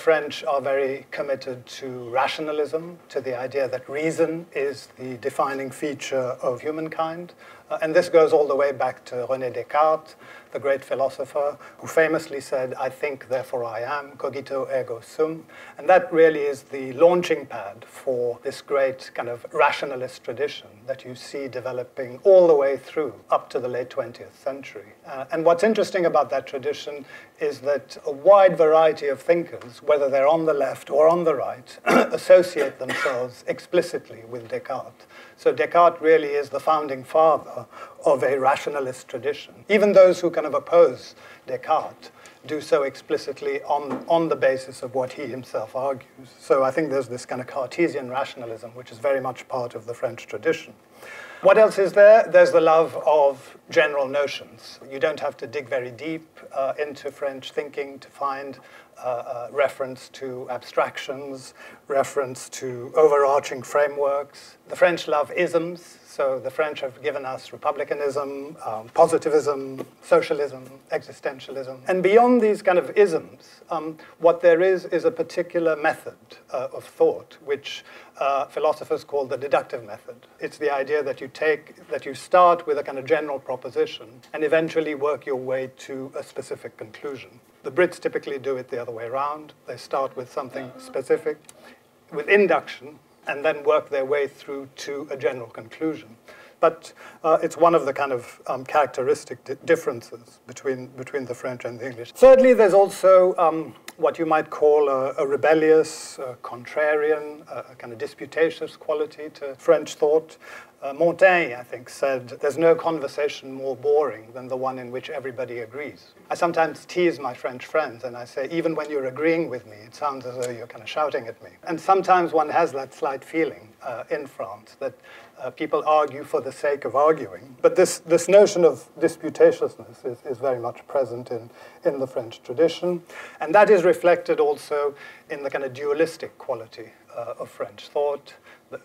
French are very committed to rationalism, to the idea that reason is the defining feature of humankind. And this goes all the way back to René Descartes, the great philosopher, who famously said, "I think, therefore I am, cogito ergo sum." And that really is the launching pad for this great kind of rationalist tradition that you see developing all the way through up to the late 20th century. And what's interesting about that tradition is that a wide variety of thinkers, whether they're on the left or on the right, associate themselves explicitly with Descartes. So Descartes really is the founding father of a rationalist tradition. Even those who kind of oppose Descartes do so explicitly on the basis of what he himself argues. So I think there's this kind of Cartesian rationalism, which is very much part of the French tradition. What else is there? There's the love of general notions. You don't have to dig very deep into French thinking to find reference to abstractions, reference to overarching frameworks. The French love isms, so the French have given us republicanism, positivism, socialism, existentialism. And beyond these kind of isms, what there is a particular method of thought, which philosophers call the deductive method. It's the idea that you start with a kind of general proposition and eventually work your way to a specific conclusion. The Brits typically do it the other way around. They start with something specific, with induction, and then work their way through to a general conclusion. But it's one of the kind of characteristic differences between the French and the English. Thirdly, there's also what you might call a rebellious, contrarian, a kind of disputatious quality to French thought. Montaigne, I think, said, "There's no conversation more boring than the one in which everybody agrees." I sometimes tease my French friends and I say, even when you're agreeing with me, it sounds as though you're kind of shouting at me. And sometimes one has that slight feeling in France that people argue for the sake of arguing. But this notion of disputatiousness is very much present in the French tradition. And that is reflected also in the kind of dualistic quality of French thought,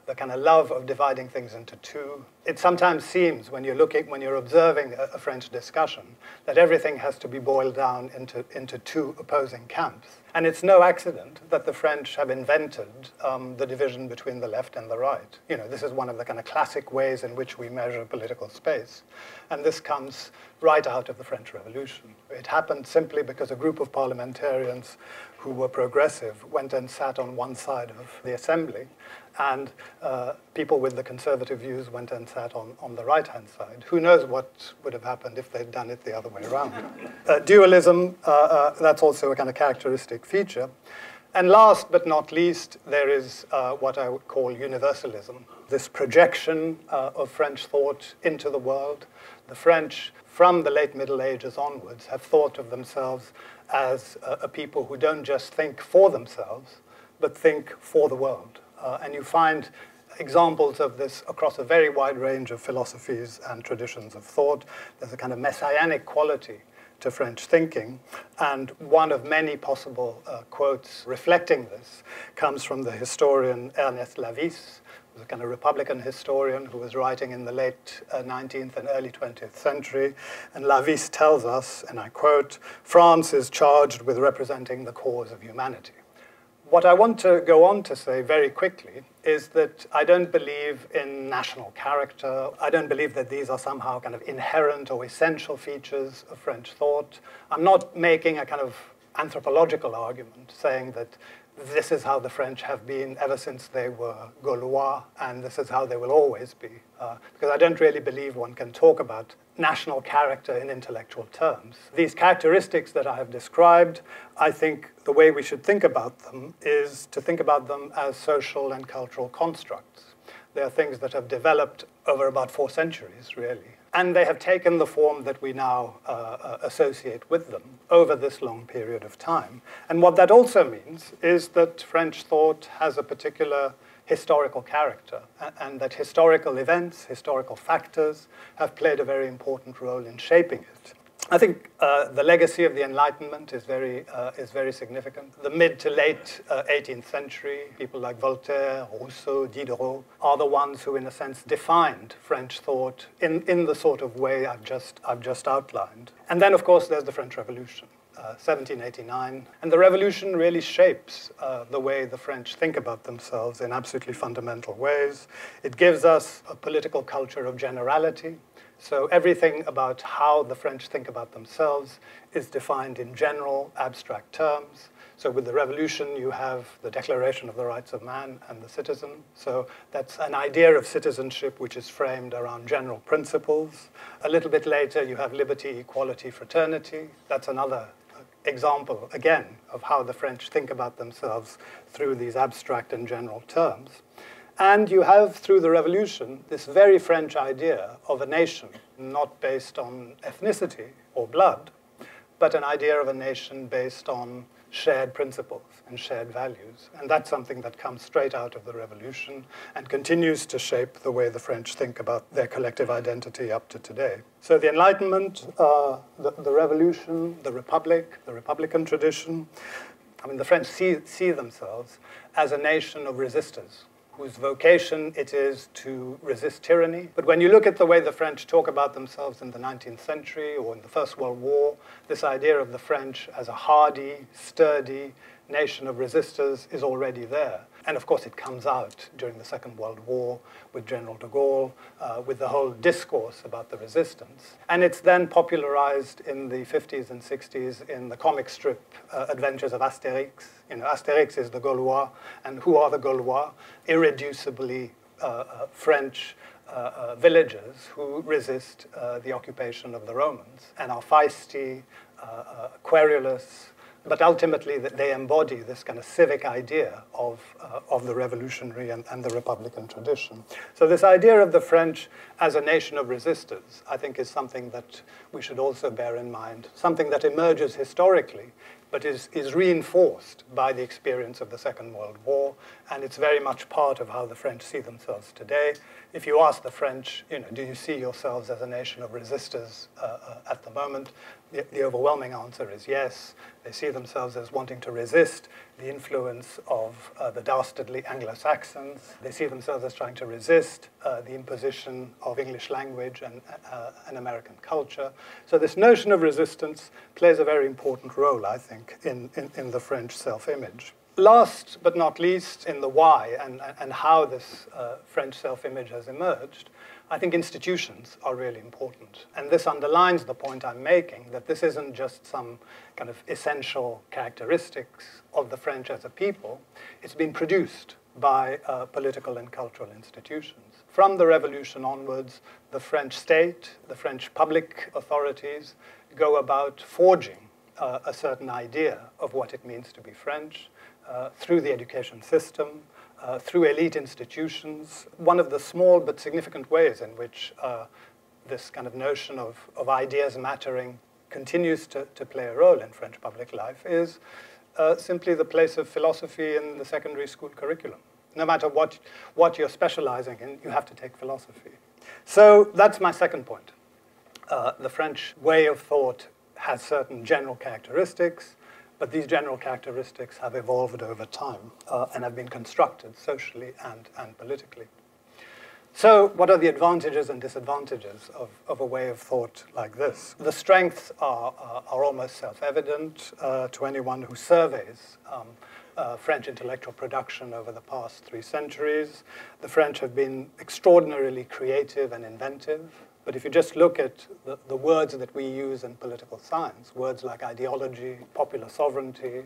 the kind of love of dividing things into two. It sometimes seems, when you're observing a French discussion, that everything has to be boiled down into two opposing camps. And it's no accident that the French have invented the division between the left and the right. You know, this is one of the kind of classic ways in which we measure political space. And this comes right out of the French Revolution. It happened simply because a group of parliamentarians who were progressive went and sat on one side of the assembly, and people with the conservative views went and sat on the right-hand side. Who knows what would have happened if they'd done it the other way around. Dualism, that's also a kind of characteristic feature. And last but not least, there is what I would call universalism, this projection of French thought into the world. The French, from the late Middle Ages onwards, have thought of themselves as a people who don't just think for themselves, but think for the world. And you find examples of this across a very wide range of philosophies and traditions of thought. There's a kind of messianic quality to French thinking, and one of many possible quotes reflecting this comes from the historian Ernest Lavis, who's a kind of Republican historian who was writing in the late 19th and early 20th century. And Lavis tells us, and I quote, "France is charged with representing the cause of humanity." What I want to go on to say very quickly is that I don't believe in national character. I don't believe that these are somehow kind of inherent or essential features of French thought. I'm not making a kind of anthropological argument saying that this is how the French have been ever since they were Gaulois, and this is how they will always be. Because I don't really believe one can talk about national character in intellectual terms. These characteristics that I have described, I think the way we should think about them is to think about them as social and cultural constructs. They are things that have developed over about 4 centuries, really. And they have taken the form that we now associate with them over this long period of time. And what that also means is that French thought has a particular historical character, and that historical events, historical factors, have played a very important role in shaping it. I think the legacy of the Enlightenment is very significant. The mid to late 18th century, people like Voltaire, Rousseau, Diderot, are the ones who, in a sense, defined French thought in the sort of way I've just outlined. And then, of course, there's the French Revolution. 1789. And the revolution really shapes the way the French think about themselves in absolutely fundamental ways. It gives us a political culture of generality. So everything about how the French think about themselves is defined in general, abstract terms. So with the revolution, you have the Declaration of the Rights of Man and the Citizen. So that's an idea of citizenship which is framed around general principles. A little bit later, you have liberty, equality, fraternity. That's another example, again, of how the French think about themselves through these abstract and general terms. And you have, through the revolution, this very French idea of a nation, not based on ethnicity or blood, but an idea of a nation based on shared principles and shared values. And that's something that comes straight out of the revolution and continues to shape the way the French think about their collective identity up to today. So the Enlightenment, the revolution, the Republic, the Republican tradition, I mean, the French see themselves as a nation of resistors, whose vocation it is to resist tyranny. But when you look at the way the French talk about themselves in the 19th century or in the First World War, this idea of the French as a hardy, sturdy nation of resistors is already there. And of course it comes out during the Second World War with General de Gaulle, with the whole discourse about the resistance. And it's then popularized in the 50s and 60s in the comic strip adventures of Asterix. You know, Asterix is the Gaulois, and who are the Gaulois? Irreducibly French villagers who resist the occupation of the Romans and are feisty, querulous, but ultimately they embody this kind of civic idea of the revolutionary and the Republican tradition. So this idea of the French as a nation of resistors, I think, is something that we should also bear in mind, something that emerges historically, but is reinforced by the experience of the Second World War, and it's very much part of how the French see themselves today. If you ask the French, you know, do you see yourselves as a nation of resistors at the moment? The overwhelming answer is yes. They see themselves as wanting to resist the influence of the dastardly Anglo-Saxons. They see themselves as trying to resist the imposition of English language and American culture. So this notion of resistance plays a very important role, I think, in the French self-image. Last but not least, in the why and how this French self-image has emerged, I think institutions are really important. And this underlines the point I'm making, that this isn't just some kind of essential characteristics of the French as a people. It's been produced by political and cultural institutions. From the revolution onwards, the French state, the French public authorities go about forging a certain idea of what it means to be French through the education system, through elite institutions. One of the small but significant ways in which this kind of notion of ideas mattering continues to play a role in French public life is simply the place of philosophy in the secondary school curriculum. No matter what you're specializing in, you have to take philosophy. So that's my second point. The French way of thought has certain general characteristics, but these general characteristics have evolved over time and have been constructed socially and politically. So what are the advantages and disadvantages of a way of thought like this? The strengths are almost self-evident to anyone who surveys French intellectual production over the past 3 centuries. The French have been extraordinarily creative and inventive. But if you just look at the words that we use in political science, words like ideology, popular sovereignty,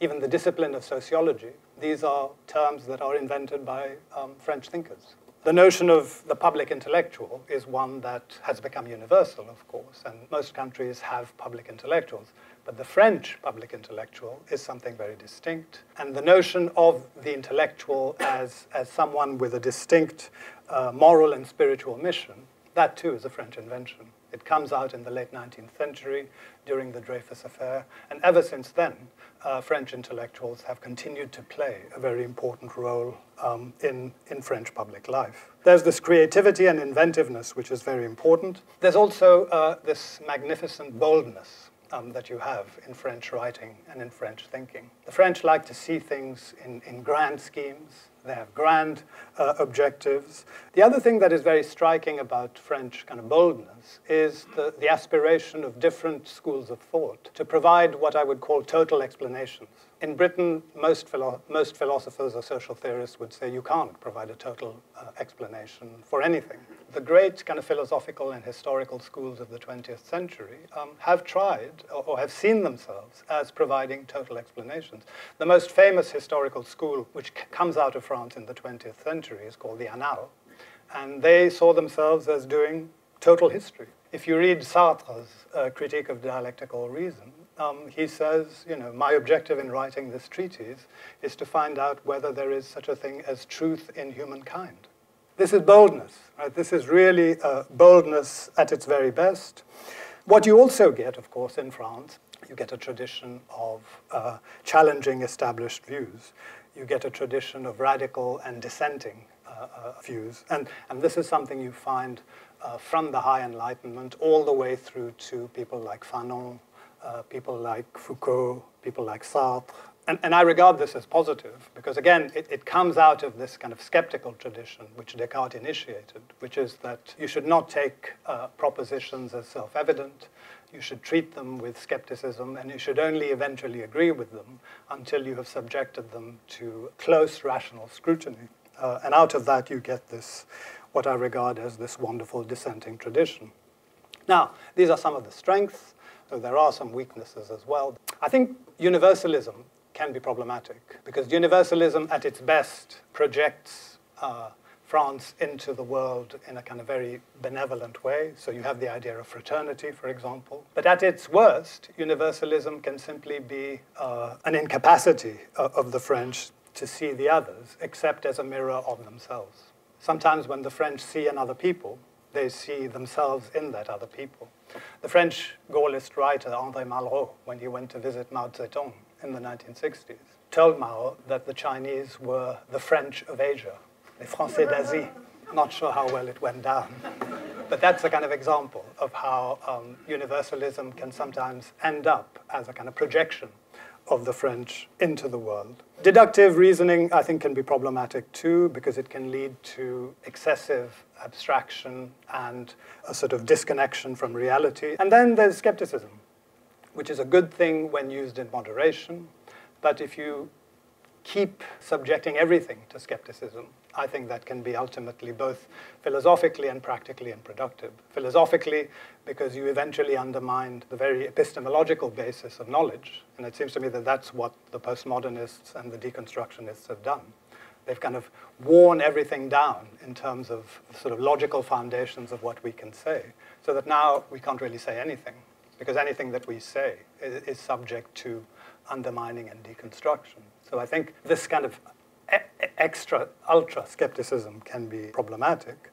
even the discipline of sociology, these are terms that are invented by French thinkers. The notion of the public intellectual is one that has become universal, of course, and most countries have public intellectuals. But the French public intellectual is something very distinct. And the notion of the intellectual as someone with a distinct moral and spiritual mission, that too is a French invention. It comes out in the late 19th century during the Dreyfus Affair, and ever since then, French intellectuals have continued to play a very important role in French public life. There's this creativity and inventiveness, which is very important. There's also this magnificent boldness that you have in French writing and in French thinking. The French like to see things in grand schemes. They have grand objectives. The other thing that is very striking about French kind of boldness is the aspiration of different schools of thought to provide what I would call total explanations. In Britain, most philosophers or social theorists would say you can't provide a total explanation for anything. The great kind of philosophical and historical schools of the 20th century have tried or have seen themselves as providing total explanations. The most famous historical school which comes out of France in the 20th century is called the Annales, and they saw themselves as doing total history. If you read Sartre's Critique of Dialectical Reason, he says, my objective in writing this treatise is to find out whether there is such a thing as truth in humankind. This is boldness, right? This is really boldness at its very best. What you also get, of course, in France, you get a tradition of challenging established views. You get a tradition of radical and dissenting views. And this is something you find from the High Enlightenment all the way through to people like Fanon, people like Foucault, people like Sartre. And I regard this as positive because, again, it comes out of this kind of skeptical tradition which Descartes initiated, which is that you should not take propositions as self-evident. You should treat them with skepticism, and you should only eventually agree with them until you have subjected them to close rational scrutiny. And out of that, you get this, what I regard as this wonderful dissenting tradition. Now, these are some of the strengths. So there are some weaknesses as well. I think universalism can be problematic because universalism at its best projects France into the world in a kind of very benevolent way. So you have the idea of fraternity, for example. But at its worst, universalism can simply be an incapacity of the French to see the others except as a mirror of themselves. Sometimes when the French see another people, they see themselves in that other people. The French Gaullist writer André Malraux, when he went to visit Mao Zedong in the 1960s, told Mao that the Chinese were the French of Asia, les Français d'Asie. Not sure how well it went down. But that's a kind of example of how universalism can sometimes end up as a kind of projection of the French into the world. Deductive reasoning, I think, can be problematic too, because it can lead to excessive abstraction and a sort of disconnection from reality. And then there's skepticism, which is a good thing when used in moderation. But if you keep subjecting everything to skepticism, I think that can be ultimately both philosophically and practically unproductive. Philosophically, because you eventually undermine the very epistemological basis of knowledge. And it seems to me that that's what the postmodernists and the deconstructionists have done. They've kind of worn everything down in terms of sort of logical foundations of what we can say, so that now we can't really say anything, because anything that we say is subject to undermining and deconstruction. So I think this kind of ultra skepticism can be problematic.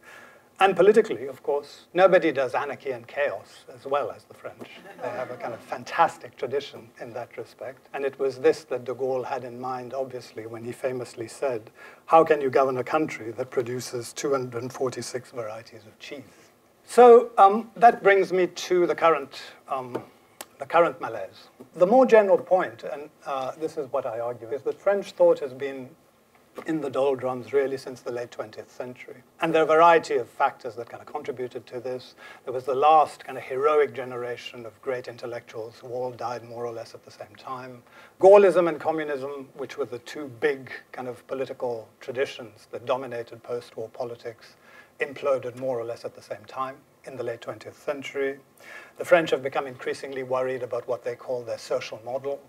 And politically, of course, nobody does anarchy and chaos as well as the French. They have a kind of fantastic tradition in that respect. And it was this that de Gaulle had in mind, obviously, when he famously said, how can you govern a country that produces 246 varieties of cheese? So that brings me to the current malaise. The more general point, and this is what I argue, is that French thought has been in the doldrums really since the late 20th century. And there are a variety of factors that kind of contributed to this. There was the last kind of heroic generation of great intellectuals who all died more or less at the same time. Gaullism and communism, which were the two big kind of political traditions that dominated post-war politics, imploded more or less at the same time in the late 20th century. The French have become increasingly worried about what they call their social model,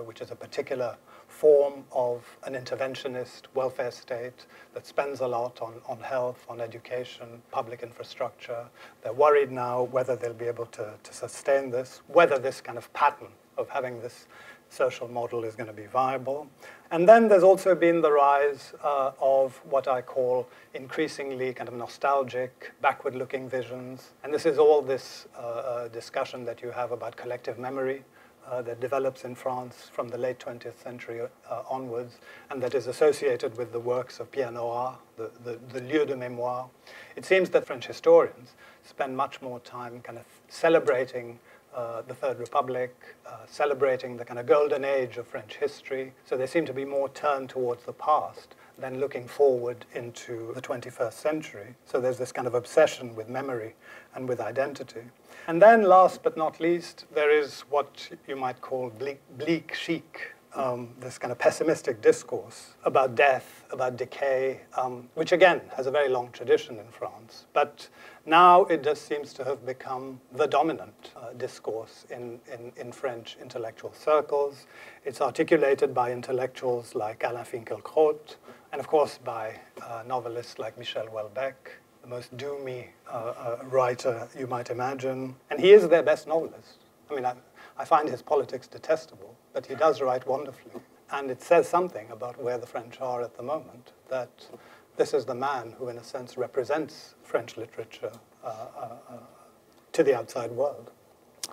which is a particular form of an interventionist welfare state that spends a lot on health, on education, public infrastructure. They're worried now whether they'll be able to sustain this, whether this kind of pattern of having this social model is going to be viable. And then there's also been the rise of what I call increasingly kind of nostalgic, backward-looking visions. And this is all this discussion that you have about collective memory that develops in France from the late 20th century onwards, and that is associated with the works of Pierre Nora, the lieu de mémoire. It seems that French historians spend much more time kind of celebrating the Third Republic, celebrating the kind of golden age of French history. So they seem to be more turned towards the past than looking forward into the 21st century. So there's this kind of obsession with memory and with identity. And then last but not least, there is what you might call bleak chic, this kind of pessimistic discourse about death, about decay, which again has a very long tradition in France. But now it just seems to have become the dominant discourse in French intellectual circles. It's articulated by intellectuals like Alain Finkielkraut, and of course by novelists like Michel Houellebecq, the most doomy writer you might imagine. And he is their best novelist. I mean, I find his politics detestable, but he does write wonderfully. And it says something about where the French are at the moment, that this is the man who, in a sense, represents French literature to the outside world.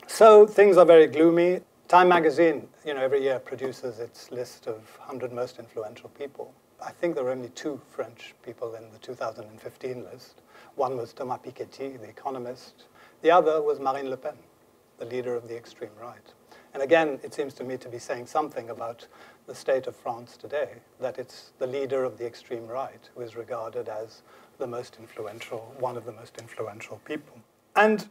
So things are very gloomy. Time magazine, every year produces its list of 100 most influential people. I think there were only 2 French people in the 2015 list. One was Thomas Piketty, the economist. The other was Marine Le Pen, the leader of the extreme right. And again, it seems to me to be saying something about the state of France today, that it's the leader of the extreme right who is regarded as the most influential, one of the most influential people. And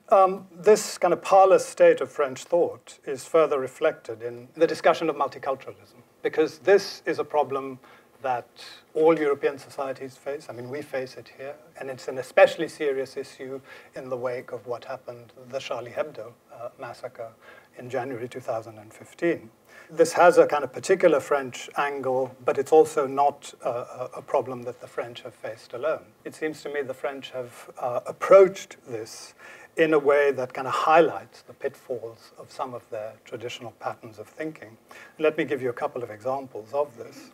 this kind of parlous state of French thought is further reflected in the discussion of multiculturalism, because this is a problem that all European societies face. I mean, we face it here, and it's an especially serious issue in the wake of what happened, the Charlie Hebdo massacre in January 2015. This has a kind of particular French angle, but it's also not a problem that the French have faced alone. It seems to me the French have approached this in a way that kind of highlights the pitfalls of some of their traditional patterns of thinking. Let me give you a couple of examples of this.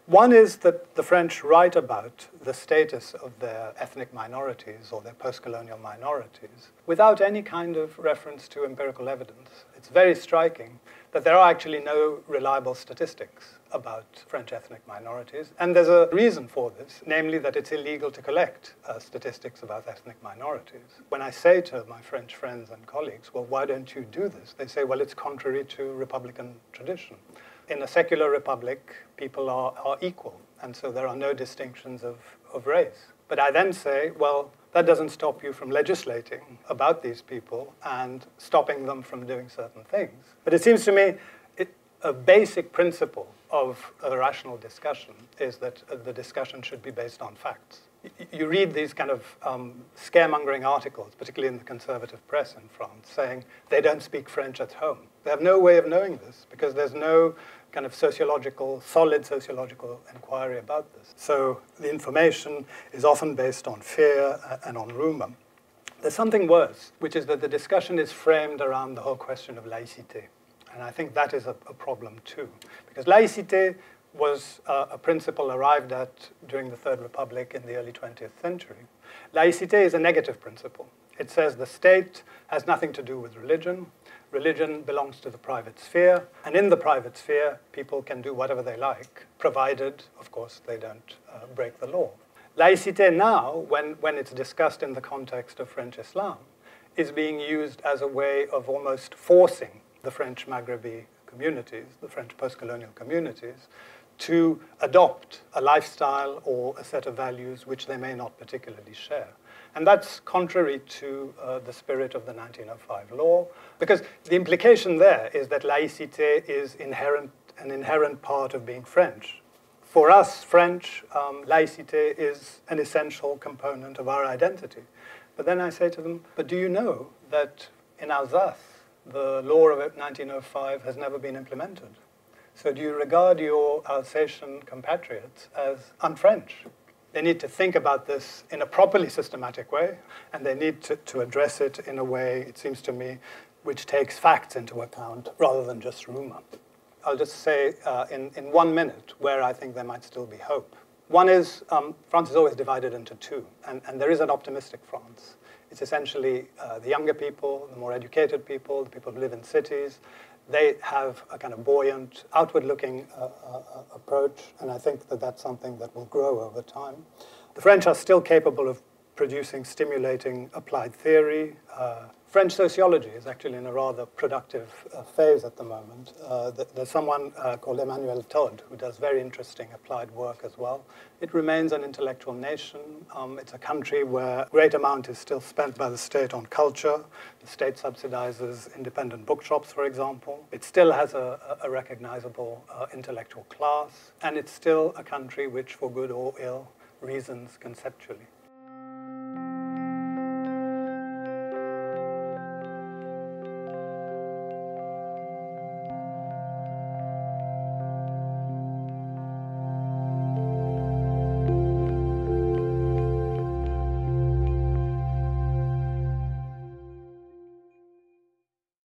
One is that the French write about the status of their ethnic minorities or their post-colonial minorities without any kind of reference to empirical evidence. It's very striking that there are actually no reliable statistics about French ethnic minorities. And there's a reason for this, namely that it's illegal to collect statistics about ethnic minorities. When I say to my French friends and colleagues, well, why don't you do this? They say, well, it's contrary to Republican tradition. In a secular republic, people are equal, and so there are no distinctions of race. But I then say, well, that doesn't stop you from legislating about these people and stopping them from doing certain things. But it seems to me a basic principle of a rational discussion is that the discussion should be based on facts. You read these kind of scaremongering articles, particularly in the conservative press in France, saying they don't speak French at home. They have no way of knowing this because there's no kind of solid sociological inquiry about this. So the information is often based on fear and on rumor. There's something worse, which is that the discussion is framed around the whole question of laïcité. And I think that is a problem too, because laïcité was a principle arrived at during the Third Republic in the early 20th century. Laïcité is a negative principle. It says the state has nothing to do with religion. Religion belongs to the private sphere, and in the private sphere, people can do whatever they like, provided, of course, they don't break the law. Laïcité now, when it's discussed in the context of French Islam, is being used as a way of almost forcing the French Maghrebi communities, the French post-colonial communities, to adopt a lifestyle or a set of values which they may not particularly share. And that's contrary to the spirit of the 1905 law, because the implication there is that laïcité is an inherent part of being French. For us, French, laïcité is an essential component of our identity. But then I say to them, but do you know that in Alsace, the law of 1905 has never been implemented? So do you regard your Alsatian compatriots as un-French? They need to think about this in a properly systematic way, and they need to address it in a way, it seems to me, which takes facts into account rather than just rumor. I'll just say in 1 minute where I think there might still be hope. One is France is always divided into two, and there is an optimistic France. It's essentially the younger people, the more educated people, the people who live in cities. They have a kind of buoyant, outward-looking approach, and I think that that's something that will grow over time. The French are still capable of producing stimulating applied theory, French sociology is actually in a rather productive phase at the moment. There's someone called Emmanuel Todd who does very interesting applied work as well. It remains an intellectual nation. It's a country where a great amount is still spent by the state on culture. The state subsidizes independent bookshops, for example. It still has a recognizable intellectual class, and it's still a country which, for good or ill, reasons conceptually.